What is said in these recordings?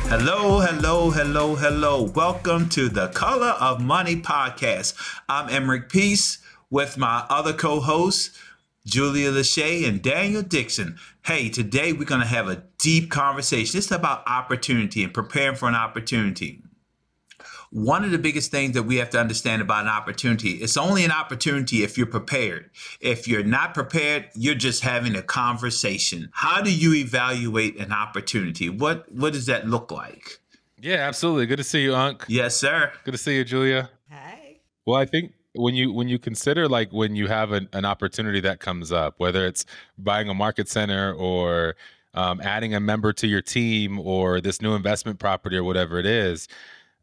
Hello, hello, hello, hello. Welcome to the Color of Money podcast. I'm Emerick Peace with my other co-hosts, Julia Lachey and Daniel Dixon. Hey, today we're going to have a deep conversation. It's about opportunity and preparing for an opportunity. One of the biggest things that we have to understand about an opportunity, it's only an opportunity if you're prepared. If you're not prepared, you're just having a conversation. How do you evaluate an opportunity? What does that look like? Yeah, absolutely. Good to see you, Unc. Yes, sir. Good to see you, Julia. Hi. Well, I think when you consider, like, when you have an opportunity that comes up, whether it's buying a market center or adding a member to your team or this new investment property or whatever it is,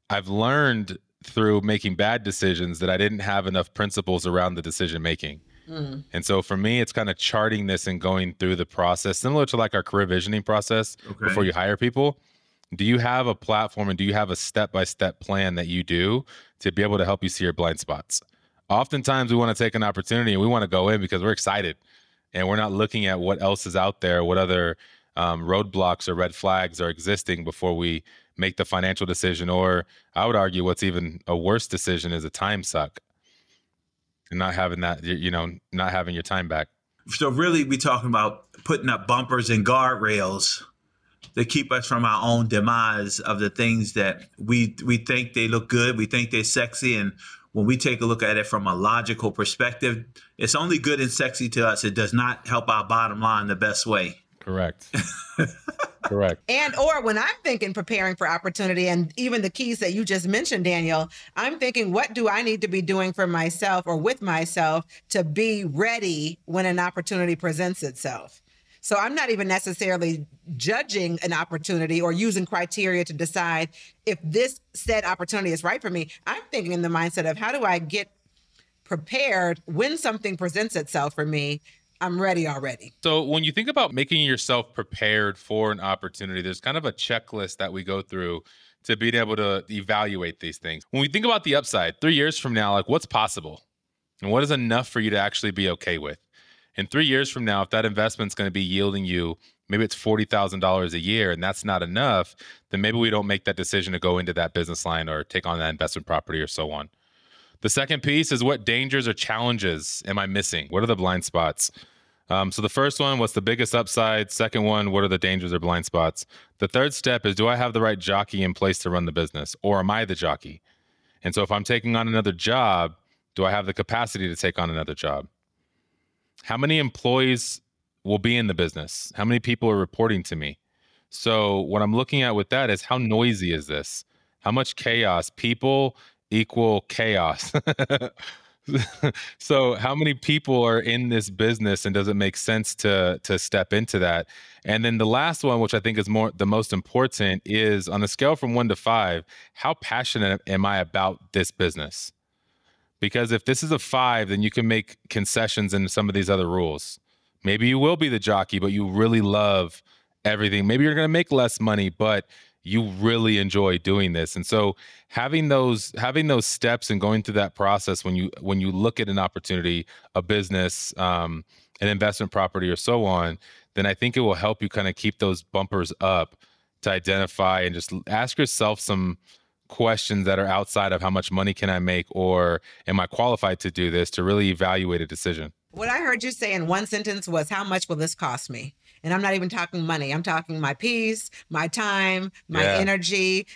I've learned through making bad decisions that I didn't have enough principles around the decision making. And so for me, it's kind of charting this and going through the process, similar to like our career visioning process before you hire people. Do you have a platform and do you have a step-by-step plan that you do to be able to help you see your blind spots? Oftentimes we want to take an opportunity and we want to go in because we're excited and we're not looking at what else is out there, what other roadblocks or red flags are existing before we make the financial decision. Or I would argue what's even a worse decision is a time suck and not having that, not having your time back. So really, we're talking about putting up bumpers and guardrails to keep us from our own demise of the things that we think they look good, we think they're sexy, and when we take a look at it from a logical perspective, it's only good and sexy to us. It does not help our bottom line the best way. Correct. Correct. Or when I'm thinking preparing for opportunity and even the keys that you just mentioned, Daniel, I'm thinking, what do I need to be doing for myself or with myself to be ready when an opportunity presents itself? So I'm not even necessarily judging an opportunity or using criteria to decide if this said opportunity is right for me. I'm thinking in the mindset of how do I get prepared when something presents itself for me? I'm ready already. So when you think about making yourself prepared for an opportunity, there's kind of a checklist that we go through to being able to evaluate these things. When we think about the upside, 3 years from now, like, what's possible? And what is enough for you to actually be okay with? And 3 years from now, if that investment's going to be yielding you, maybe it's $40,000 a year, and that's not enough, then maybe we don't make that decision to go into that business line or take on that investment property or so on. The second piece is, what dangers or challenges am I missing? What are the blind spots? So the first one, what's the biggest upside? Second one, what are the dangers or blind spots? The third step is, do I have the right jockey in place to run the business, or am I the jockey? And so if I'm taking on another job, do I have the capacity to take on another job? How many employees will be in the business? How many people are reporting to me? So what I'm looking at with that is, how noisy is this? How much chaos? People equal chaos. So how many people are in this business, and does it make sense to step into that? And then the last one, which I think is the most important, is on a scale from 1 to 5, how passionate am I about this business? Because if this is a 5, then you can make concessions in some of these other rules. Maybe you will be the jockey, but you really love everything. Maybe you're going to make less money, but you really enjoy doing this. And so having those steps and going through that process when you look at an opportunity, a business, an investment property, or so on, then I think it will help you kind of keep those bumpers up to identify and just ask yourself some questions that are outside of how much money can I make, or am I qualified to do this, to really evaluate a decision. What I heard you say in one sentence was, how much will this cost me? And I'm not even talking money. I'm talking my peace, my time, my energy,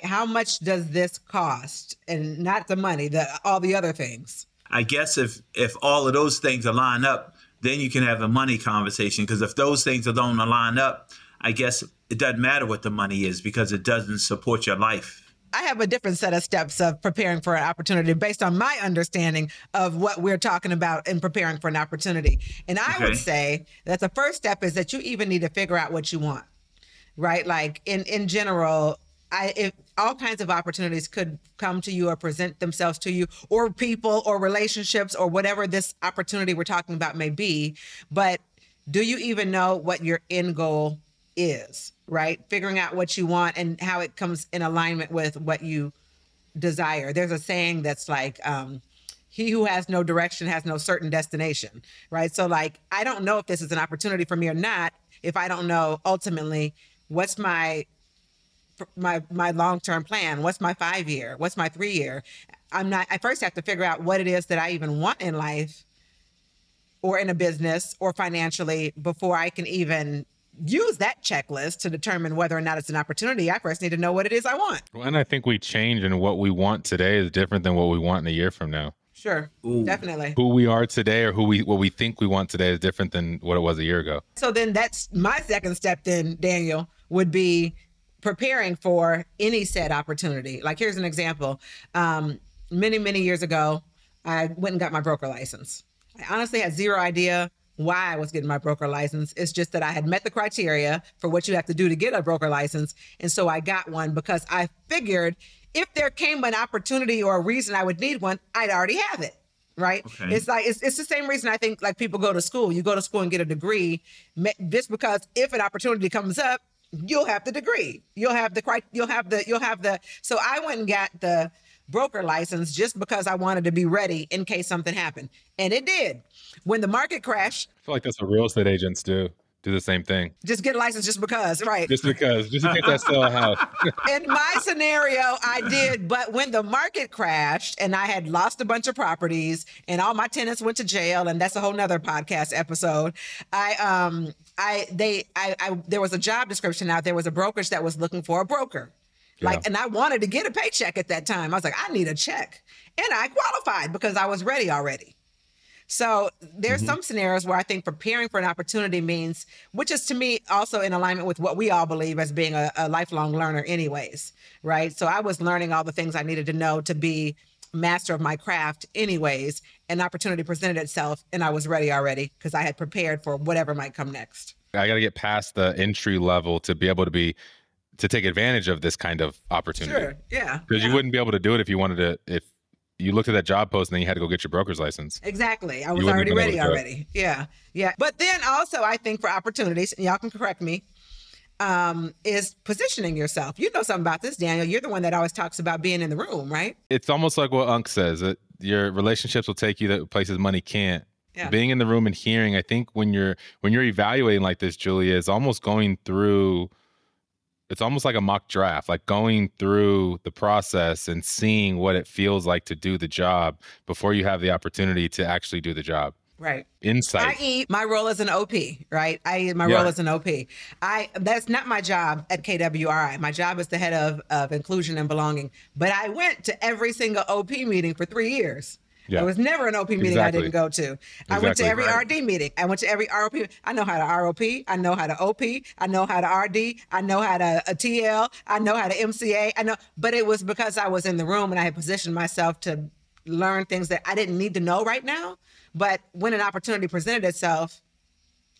how much does this cost? And not the money, all the other things. I guess if all of those things align up, then you can have a money conversation. Because if those things don't align up, I guess it doesn't matter what the money is, because it doesn't support your life. I have a different set of steps of preparing for an opportunity based on my understanding of what we're talking about in preparing for an opportunity. And I would say that the first step is that you even need to figure out what you want, right? Like in general, if all kinds of opportunities could come to you or present themselves to you, or people or relationships or whatever this opportunity we're talking about may be. But do you even know what your end goal is, right? Figuring out what you want and how it comes in alignment with what you desire. There's a saying that's like, he who has no direction has no certain destination, right? So like, I don't know if this is an opportunity for me or not if I don't know ultimately what's my my long-term plan? What's my 5-year? What's my 3-year? I first have to figure out what it is that I even want in life or in a business or financially before I can even use that checklist to determine whether or not it's an opportunity. I first need to know what it is I want. Well, and I think we change, and what we want today is different than what we want in a year from now. Sure. Ooh. Definitely. Who we are today or what we think we want today is different than what it was a year ago. So then that's my second step then, Daniel, would be preparing for any said opportunity. Like, here's an example. Many, many years ago, I went and got my broker license. I honestly had zero idea why I was getting my broker license. It's just that I had met the criteria for what you have to do to get a broker license. And so I got one because I figured if there came an opportunity or a reason I would need one, I'd already have it. Right. Okay. It's like, it's the same reason I think like people go to school. You go to school and get a degree just because if an opportunity comes up, you'll have the degree. You'll have the. So I went and got the broker license just because I wanted to be ready in case something happened. And it did. When the market crashed. I feel like that's what real estate agents do the same thing. Just get a license just because, right? Just in case I sell a house. In my scenario, I did. But when the market crashed and I had lost a bunch of properties and all my tenants went to jail, and that's a whole nother podcast episode. There was a job description out there. Was a brokerage that was looking for a broker. And I wanted to get a paycheck at that time. I was like, I need a check. And I qualified because I was ready already. So there's some scenarios where I think preparing for an opportunity means, which is to me also in alignment with what we all believe as being a lifelong learner anyways, right? So I was learning all the things I needed to know to be master of my craft anyways. An opportunity presented itself and I was ready already because I had prepared for whatever might come next. I got to get past the entry level to be able to take advantage of this kind of opportunity. Sure. Yeah. Because you wouldn't be able to do it if you wanted to, if you looked at that job post and then you had to go get your broker's license. Exactly. I was already ready already. Yeah. Yeah. But then also I think for opportunities, and y'all can correct me, is positioning yourself. You know something about this, Daniel. You're the one that always talks about being in the room, right? It's almost like what Unc says, that your relationships will take you to places money can't. Yeah. Being in the room and hearing, I think when you're evaluating like this, Julia, it's almost like a mock draft, like going through the process and seeing what it feels like to do the job before you have the opportunity to actually do the job. Right. Insight. I.e. my role as an OP, right? Role as an OP. That's not my job at KWRI. My job is the head of inclusion and belonging. But I went to every single OP meeting for 3 years. Yeah. There was never an OP meeting I didn't go to. I went to every RD meeting. I went to every ROP. I know how to ROP. I know how to OP. I know how to RD. I know how to a TL. I know how to MCA. But it was because I was in the room and I had positioned myself to learn things that I didn't need to know right now. But when an opportunity presented itself,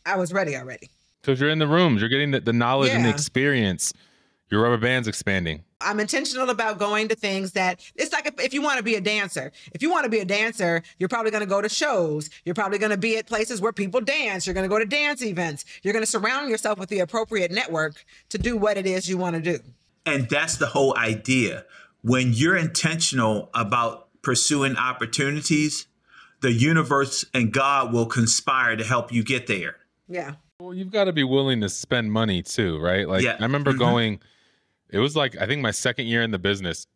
I was ready already. Because you're in the rooms. You're getting the knowledge and the experience. Your rubber band's expanding. I'm intentional about going to things that it's like if you want to be a dancer. If you want to be a dancer, you're probably going to go to shows. You're probably going to be at places where people dance. You're going to go to dance events. You're going to surround yourself with the appropriate network to do what it is you want to do. And that's the whole idea. When you're intentional about pursuing opportunities, the universe and God will conspire to help you get there. Yeah. Well, you've got to be willing to spend money too, right? Like I remember going. It was like, I think my second year in the business,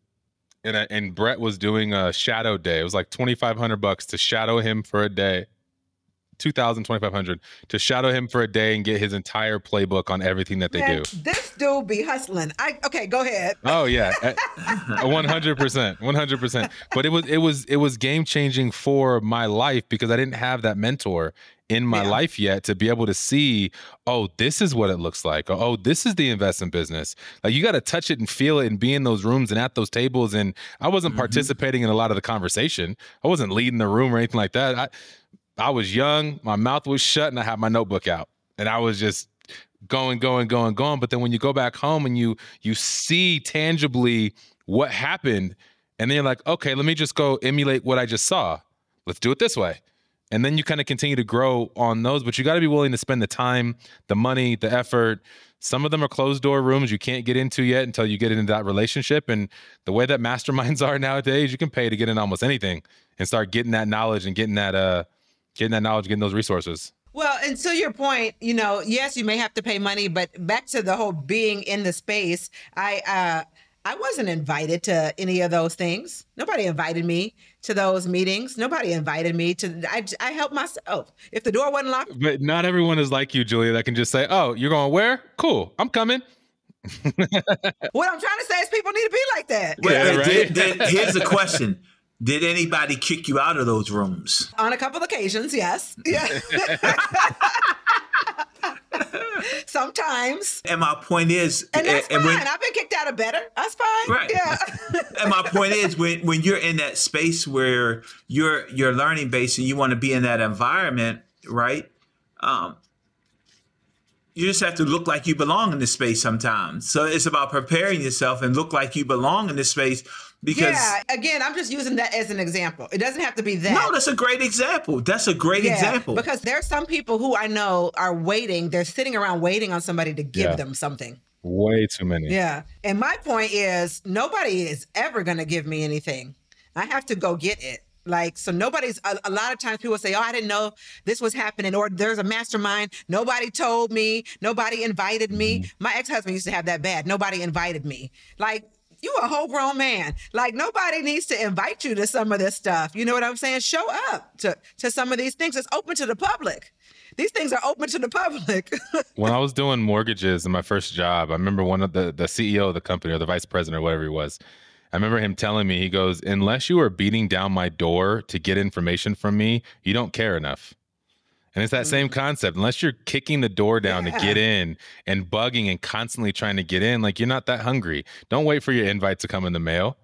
and Brett was doing a shadow day. It was like $2,500 to shadow him for a day, $2,500 to shadow him for a day and get his entire playbook on everything that they do. This dude be hustling. Okay, go ahead. Oh yeah, 100%. But it was game changing for my life because I didn't have that mentor in my life yet to be able to see, oh, this is what it looks like. Oh, this is the investment business. Like you got to touch it and feel it and be in those rooms and at those tables. And I wasn't participating in a lot of the conversation. I wasn't leading the room or anything like that. I was young, my mouth was shut, and I had my notebook out. And I was just going. But then when you go back home and you see tangibly what happened, and then you're like, okay, let me just go emulate what I just saw. Let's do it this way. And then you kind of continue to grow on those, but you got to be willing to spend the time, the money, the effort. Some of them are closed door rooms you can't get into yet until you get into that relationship. And the way that masterminds are nowadays, you can pay to get in almost anything and start getting that knowledge and getting that knowledge, getting those resources. Well, and to your point, yes, you may have to pay money, but back to the whole being in the space, I wasn't invited to any of those things. Nobody invited me to those meetings. Nobody invited me to. I helped myself. If the door wasn't locked. But not everyone is like you, Julia, that can just say, "Oh, you're going where? Cool, I'm coming." What I'm trying to say is people need to be like that. Well, right? Here's the question. Did anybody kick you out of those rooms? On a couple of occasions, yes. Yeah. Sometimes. And my point is... And that's fine. I've been kicked out of better. That's fine. Right. Yeah. And my point is when you're in that space where you're learning based and you want to be in that environment, right? You just have to look like you belong in this space sometimes. So it's about preparing yourself and look like you belong in this space. Because again, I'm just using that as an example. It doesn't have to be that. No, that's a great example. That's a great example. Because there's some people who I know are waiting. They're sitting around waiting on somebody to give them something. Way too many. Yeah. And my point is nobody is ever going to give me anything. I have to go get it. So nobody's, a lot of times people say, oh, I didn't know this was happening, or there's a mastermind. Nobody told me. Nobody invited me. My ex-husband used to have that bad. Nobody invited me. You a whole grown man. Nobody needs to invite you to some of this stuff. You know what I'm saying? Show up to some of these things. It's open to the public. These things are open to the public. When I was doing mortgages in my first job, I remember one of the CEO of the company, or the vice president or whatever he was, I remember him telling me, he goes, unless you are beating down my door to get information from me, you don't care enough. And it's that same concept. Unless you're kicking the door down to get in and bugging and constantly trying to get in, you're not that hungry. Don't wait for your invite to come in the mail.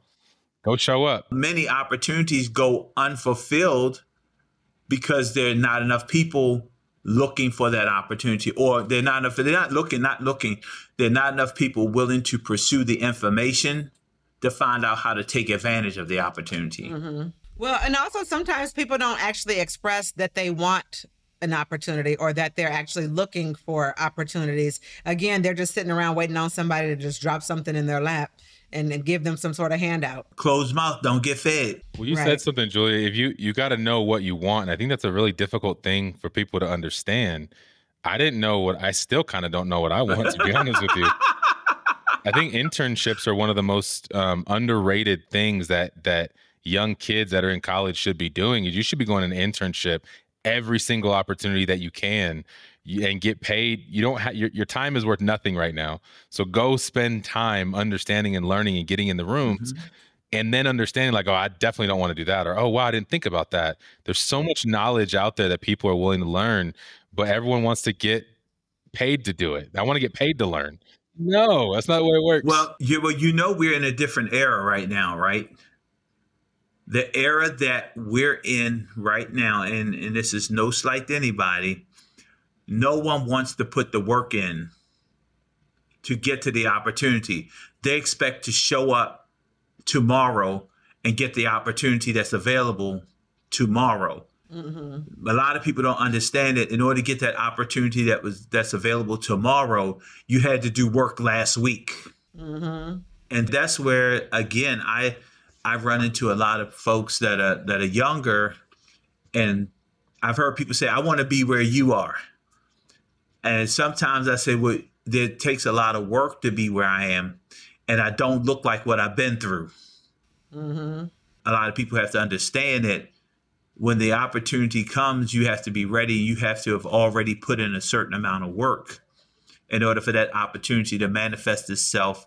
Go show up. Many opportunities go unfulfilled because there are not enough people looking for that opportunity, or they're not enough people willing to pursue the information to find out how to take advantage of the opportunity. Mm-hmm. Well, and also sometimes people don't actually express that they want an opportunity or that they're actually looking for opportunities. Again, they're just sitting around waiting on somebody to just drop something in their lap and give them some sort of handout. Closed mouth don't get fed. Well, you said something, Julia. If you got to know what you want. And I think that's a really difficult thing for people to understand. I didn't know I still kind of don't know what I want, to be honest with you. I think internships are one of the most underrated things that young kids that are in college should be doing. You should be going on an internship every single opportunity that you can and get paid. You don't have your time is worth nothing right now. So go spend time understanding and learning and getting in the rooms and then understanding oh, I definitely don't want to do that. Or, oh, wow, I didn't think about that. There's so much knowledge out there that people are willing to learn, but everyone wants to get paid to do it. I want to get paid to learn. No, that's not the way it works. Well, we're in a different era right now, right? The era that we're in right now, and this is no slight to anybody, no one wants to put the work in to get to the opportunity. They expect to show up tomorrow and get the opportunity that's available tomorrow. Mm-hmm. A lot of people don't understand that in order to get that opportunity that's available tomorrow, you had to do work last week. Mm-hmm. And that's where, again, I've run into a lot of folks that are younger, and I've heard people say, I want to be where you are. And sometimes I say, well, it takes a lot of work to be where I am, and I don't look like what I've been through. Mm-hmm. A lot of people have to understand that when the opportunity comes, you have to be ready. You have to have already put in a certain amount of work in order for that opportunity to manifest itself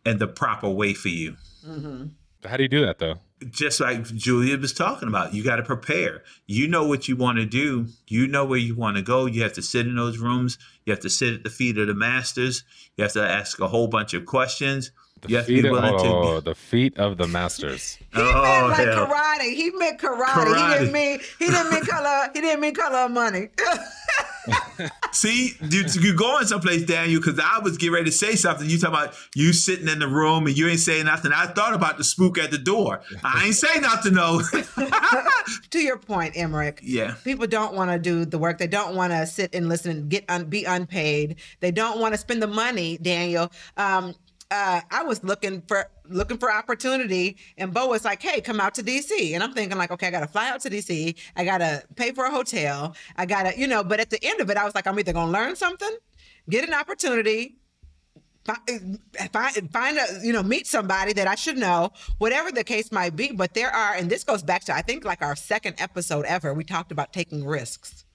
in the proper way for you. Mm-hmm. How do you do that, though? Just like Julia was talking about, you got to prepare. You know what you want to do. You know where you want to go. You have to sit in those rooms. You have to sit at the feet of the masters. You have to ask a whole bunch of questions. The feet of the masters. He meant karate. He meant karate. He didn't mean color of money. See, you're going someplace, Daniel, because I was getting ready to say something. You talking about you sitting in the room and you ain't saying nothing. I thought about the spook at the door. I ain't say nothing, though. To your point, Emmerich. Yeah. People don't want to do the work. They don't want to sit and listen and be unpaid. They don't want to spend the money, Daniel. I was looking for opportunity, and Bo was like, "Hey, come out to DC." And I'm thinking like, "Okay, I got to fly out to DC. I got to pay for a hotel. I got to, but at the end of it, I was like, I'm either going to learn something, get an opportunity, meet somebody that I should know, whatever the case might be." But there are, and this goes back to, I think, like our second episode ever, we talked about taking risks.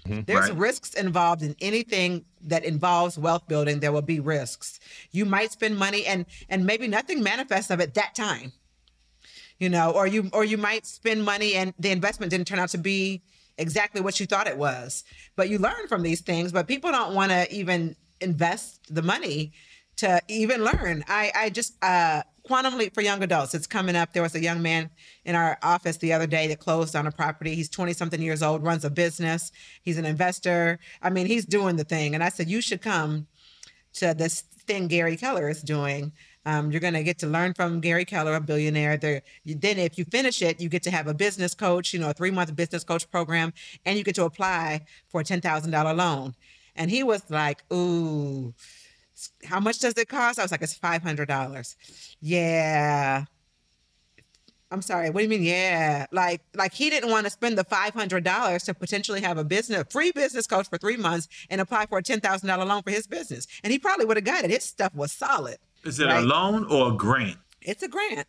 There's risks involved in anything that involves wealth building. There will be risks. You might spend money and maybe nothing manifests of it that time, or you might spend money and the investment didn't turn out to be exactly what you thought it was. But you learn from these things, but people don't want to even invest the money to even learn. I just, Quantum Leap for young adults, it's coming up. There was a young man in our office the other day that closed on a property. He's 20-something years old, runs a business. He's an investor. I mean, he's doing the thing. And I said, you should come to this thing Gary Keller is doing. You're going to get to learn from Gary Keller, a billionaire. Then if you finish it, you get to have a business coach, a 3-month business coach program, and you get to apply for a $10,000 loan. And he was like, ooh, how much does it cost? I was like, it's $500. Yeah. I'm sorry. What do you mean? Yeah. Like he didn't want to spend the $500 to potentially have a free business coach for 3 months and apply for a $10,000 loan for his business. And he probably would have got it. His stuff was solid. Is it a loan or a grant? It's a grant.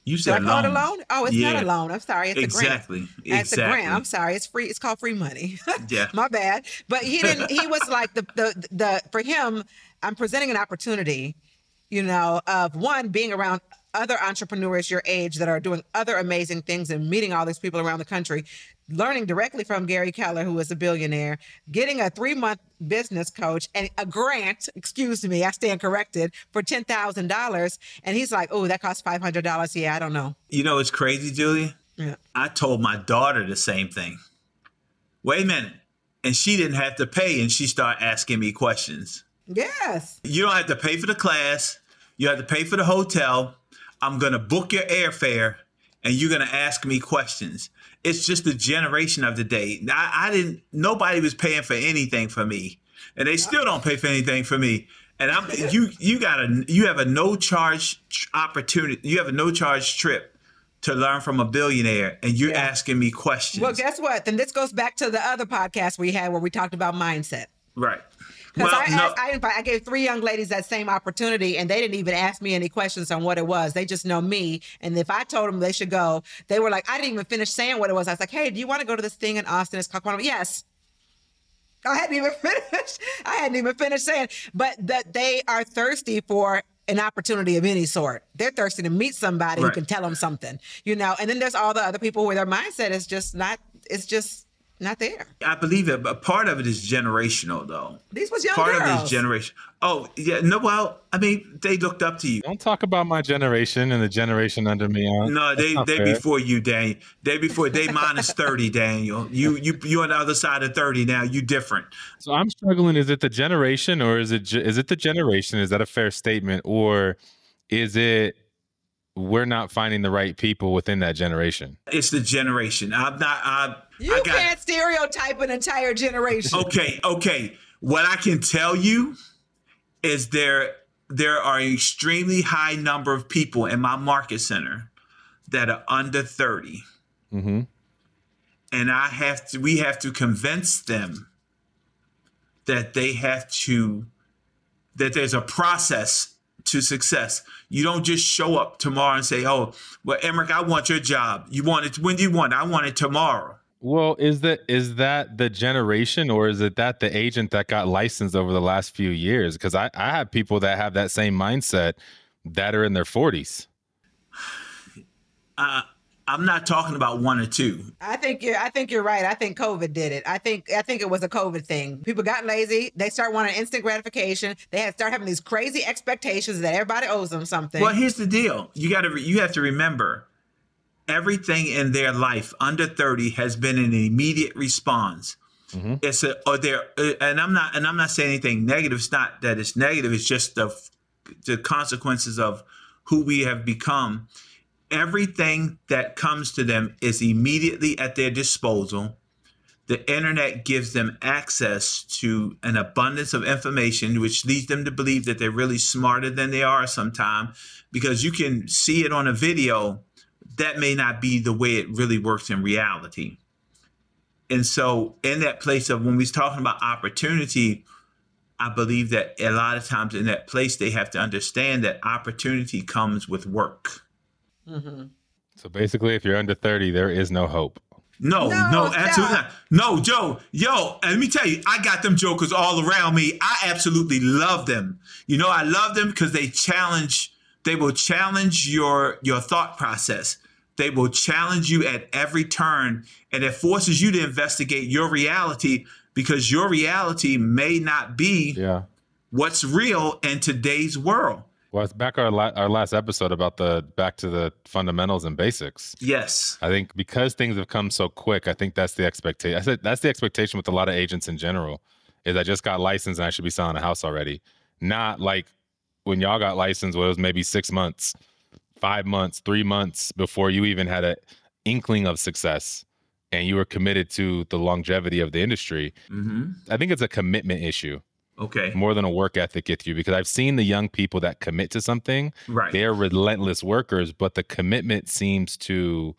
You said Did I call it a loan? Oh, it's not a loan. I'm sorry. It's a grant. Exactly. It's a grant. I'm sorry. It's free. It's called free money. Yeah. My bad. But he was like for him, I'm presenting an opportunity, of one, being around other entrepreneurs your age that are doing other amazing things and meeting all these people around the country, learning directly from Gary Keller, who is a billionaire, getting a 3-month business coach and a grant, I stand corrected, for $10,000. And he's like, oh, that costs $500. Yeah, I don't know. It's crazy, Julia? Yeah. I told my daughter the same thing. Wait a minute. And she didn't have to pay, and she started asking me questions. Yes. You don't have to pay for the class. You have to pay for the hotel. I'm going to book your airfare, and you're going to ask me questions. It's just the generation of the day. Nobody was paying for anything for me, and they still don't pay for anything for me. And you have a no charge opportunity. You have a no charge trip to learn from a billionaire, and you're asking me questions. Well, guess what? Then this goes back to the other podcast we had where we talked about mindset. Right. Because I gave 3 young ladies that same opportunity, and they didn't even ask me any questions on what it was. They just know me. And if I told them they should go, they were like, I didn't even finish saying what it was. I was like, hey, do you want to go to this thing in Austin? It's called Quantum. Yes. I hadn't even finished saying, but that they are thirsty for an opportunity of any sort. They're thirsty to meet somebody who can tell them something, And then there's all the other people where their mindset is just not there. I believe it, but part of it is generational, though. These was young girls. Part of it is generation. Oh, yeah. No, well, I mean, they looked up to you. Don't talk about my generation and the generation under me. No, they before you, Daniel. They minus 30, Daniel. You on the other side of 30 now. You different. So I'm struggling. Is it the generation, or is it the generation? Is that a fair statement, or is it we're not finding the right people within that generation? It's the generation. You can't stereotype an entire generation. Okay. What I can tell you is there are an extremely high number of people in my market center that are under 30. Mm-hmm. And we have to convince them that that there's a process to success. You don't just show up tomorrow and say, oh, well, Emmerich, I want your job. You want it when do you want it? I want it tomorrow. Well, is that the generation, or is it that the agent that got licensed over the last few years? Because I have people that have that same mindset that are in their 40s. I'm not talking about 1 or 2. I think you're right. I think COVID did it. I think it was a COVID thing. People got lazy. They start wanting instant gratification. They start having these crazy expectations that everybody owes them something. Well, here's the deal. You have to remember, everything in their life under 30 has been an immediate response. Mm-hmm. And I'm not saying anything negative. It's not that it's negative. It's just the consequences of who we have become. Everything that comes to them is immediately at their disposal. the internet gives them access to an abundance of information, which leads them to believe that they're really smarter than they are sometimes, because you can see it on a video. That may not be the way it really works in reality. And so in that place of when we're talking about opportunity, I believe that a lot of times in that place, they have to understand that opportunity comes with work. Mm-hmm. So basically, if you're under 30, there is no hope. No, absolutely not. No, Joe, and let me tell you, I got them jokers all around me. I absolutely love them. I love them because they will challenge your thought process. They will challenge you at every turn, and it forces you to investigate your reality, because your reality may not be what's real in today's world. Well, it's back our last episode about back to the fundamentals and basics. Yes. I think because things have come so quick, I think that's the expectation. I said that's the expectation with a lot of agents in general, is I just got licensed and I should be selling a house already. Not like when y'all got licensed, where it was maybe 6 months, 5 months, 3 months before you even had an inkling of success and you were committed to the longevity of the industry. Mm-hmm. I think it's a commitment issue. Okay. More than a work ethic issue, because I've seen the young people that commit to something, right. They're relentless workers, but the commitment seems to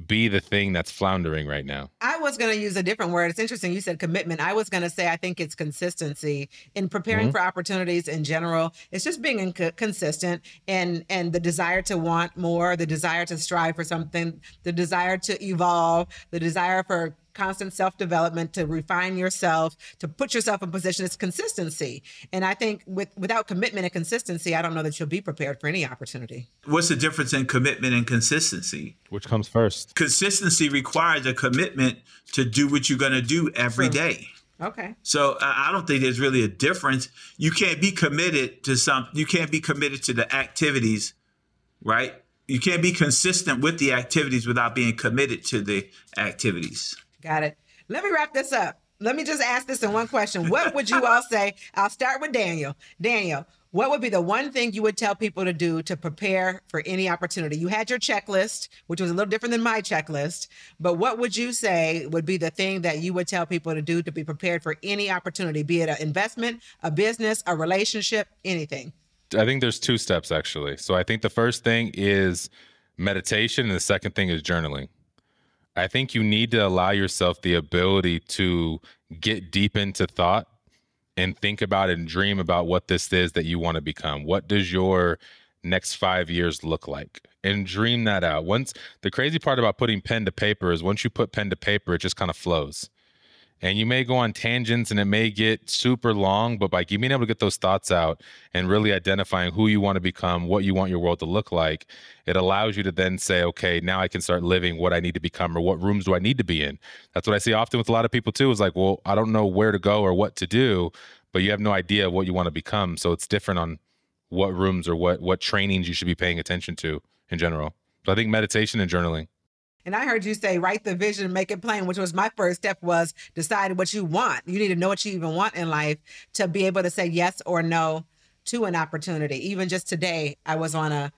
be the thing that's floundering right now. I was going to use a different word. It's interesting. You said commitment. I was going to say, I think it's consistency in preparing for opportunities in general. It's just being consistent and the desire to want more, the desire to strive for something, the desire to evolve, the desire for constant self-development, to refine yourself, to put yourself in position. It's consistency. And I think without commitment and consistency, I don't know that you'll be prepared for any opportunity. What's the difference in commitment and consistency? Which comes first? Consistency requires a commitment to do what you're going to do every day. Okay. So I don't think there's really a difference. You can't be committed to something. You can't be committed to the activities, right? You can't be consistent with the activities without being committed to the activities. Got it. Let me wrap this up. Let me just ask this in one question. What would you all say? I'll start with Daniel. Daniel, what would be the one thing you would tell people to do to prepare for any opportunity? You had your checklist, which was a little different than my checklist, but what would you say would be the thing that you would tell people to do to be prepared for any opportunity, be it an investment, a business, a relationship, anything? I think there's 2 steps, actually. So I think the first thing is meditation, and the second thing is journaling. I think you need to allow yourself the ability to get deep into thought and think about and dream about what this is that you want to become. What does your next 5 years look like? And dream that out. The crazy part about putting pen to paper is once you put pen to paper, it just kind of flows. And you may go on tangents and it may get super long, but by being able to get those thoughts out and really identifying who you want to become, what you want your world to look like, it allows you to then say, okay, now I can start living what I need to become, or what rooms do I need to be in? That's what I see often with a lot of people too, is like, well, I don't know where to go or what to do, but you have no idea what you want to become. So it's different on what rooms or what trainings you should be paying attention to in general. So I think meditation and journaling. And I heard you say, write the vision and make it plain, which was my first step, was decide what you want. You need to know what you even want in life to be able to say yes or no to an opportunity. Even just today, I was on a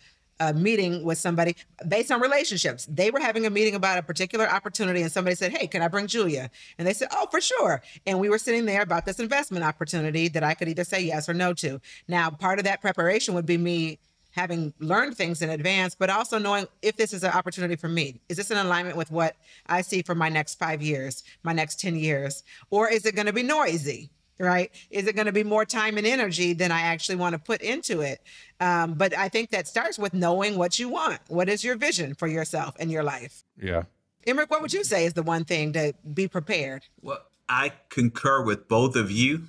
meeting with somebody based on relationships. They were having a meeting about a particular opportunity, and somebody said, hey, can I bring Julia? And they said, oh, for sure. And we were sitting there about this investment opportunity that I could either say yes or no to. Now, part of that preparation would be me having learned things in advance, but also knowing if this is an opportunity for me. Is this in alignment with what I see for my next 5 years, my next 10 years? Or is it going to be noisy, right? Is it going to be more time and energy than I actually want to put into it? But I think that starts with knowing what you want. What is your vision for yourself and your life? Yeah. Emrick, what would you say is the one thing to be prepared? Well, I concur with both of you.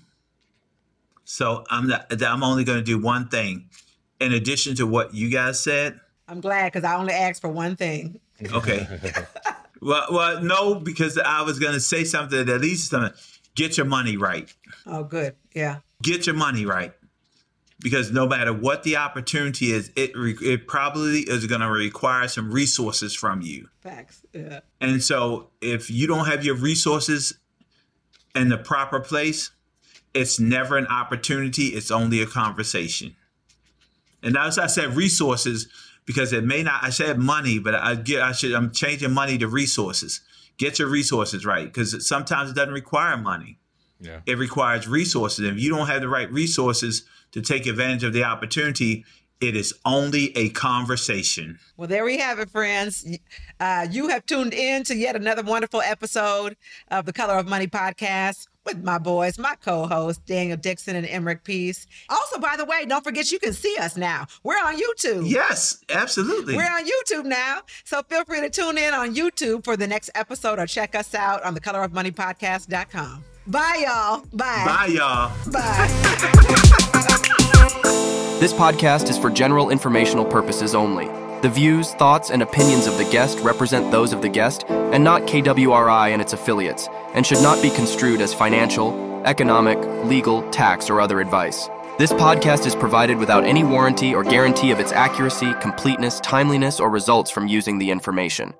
So I'm only going to do one thing. In addition to what you guys said. I'm glad, because I only asked for one thing. Okay. well, no, because I was going to say something, at least something. Get your money right. Oh, good. Yeah. Get your money right. Because no matter what the opportunity is, it probably is going to require some resources from you. Facts. Yeah. And so if you don't have your resources in the proper place, it's never an opportunity. It's only a conversation. And as I said resources, because it may not, I said money, but I'm changing money to resources. Get your resources right, because sometimes it doesn't require money. Yeah. It requires resources. If you don't have the right resources to take advantage of the opportunity, it is only a conversation. Well, there we have it, friends. You have tuned in to yet another wonderful episode of the Color of Money podcast with my boys, my co-hosts, Daniel Dixon and Emmerich Peace. Also, by the way, don't forget you can see us now. We're on YouTube. Yes, absolutely. We're on YouTube now. So feel free to tune in on YouTube for the next episode or check us out on thecolorofmoneypodcast.com. Bye, y'all. Bye. Bye, y'all. Bye. This podcast is for general informational purposes only. The views, thoughts, and opinions of the guest represent those of the guest and not KWRI and its affiliates, and should not be construed as financial, economic, legal, tax, or other advice. This podcast is provided without any warranty or guarantee of its accuracy, completeness, timeliness, or results from using the information.